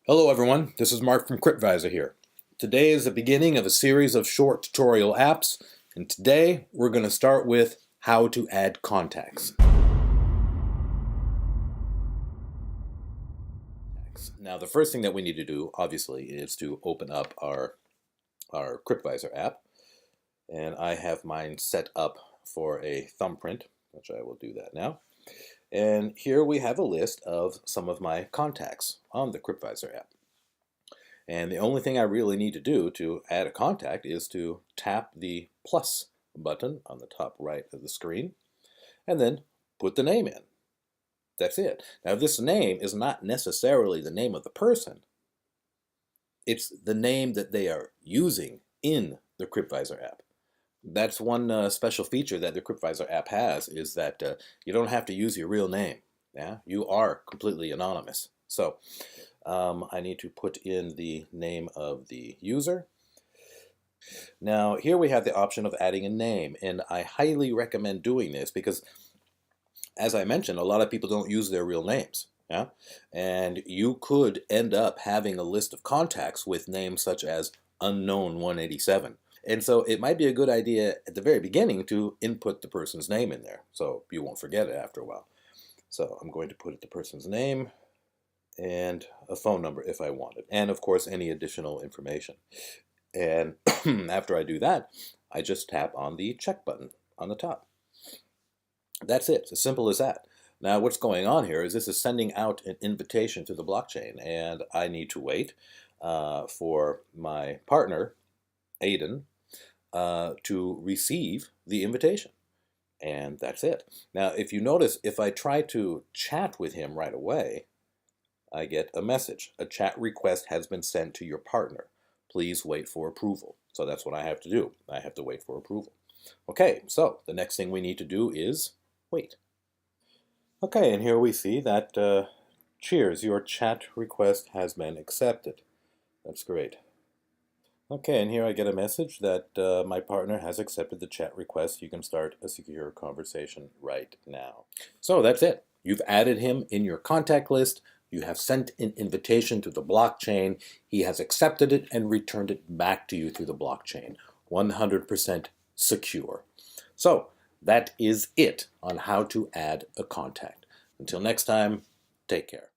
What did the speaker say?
Hello everyone, this is Mark from Crypviser here. Today is the beginning of a series of short tutorial apps, and today we're going to start with how to add contacts. Now the first thing that we need to do, obviously, is to open up our Crypviser app, and I have mine set up for a thumbprint, which I will do that now. And here we have a list of some of my contacts on the Crypviser app. And the only thing I really need to do to add a contact is to tap the plus button on the top right of the screen and then put the name in. That's it. Now this name is not necessarily the name of the person. It's the name that they are using in the Crypviser app. That's one special feature that the Crypviser app has, is that you don't have to use your real name. Yeah, you are completely anonymous. So I need to put in the name of the user. Now here we have the option of adding a name, and I highly recommend doing this because, as I mentioned, a lot of people don't use their real names. Yeah? And you could end up having a list of contacts with names such as unknown 187. And so it might be a good idea at the very beginning to input the person's name in there so you won't forget it after a while. So I'm going to put the person's name and a phone number if I want it, and of course any additional information. And after I do that, I just tap on the check button on the top. That's it. It's as simple as that. Now what's going on here is this is sending out an invitation to the blockchain, and I need to wait for my partner, Aiden, to receive the invitation. And that's it. Now if you notice, if I try to chat with him right away, I get a message. A chat request has been sent to your partner. Please wait for approval. So that's what I have to do. I have to wait for approval. Okay, so the next thing we need to do is wait. Okay, and here we see that, cheers, your chat request has been accepted. That's great. Okay, and here I get a message that my partner has accepted the chat request. You can start a secure conversation right now. So that's it. You've added him in your contact list. You have sent an invitation to the blockchain. He has accepted it and returned it back to you through the blockchain. 100% secure. So that is it on how to add a contact. Until next time, take care.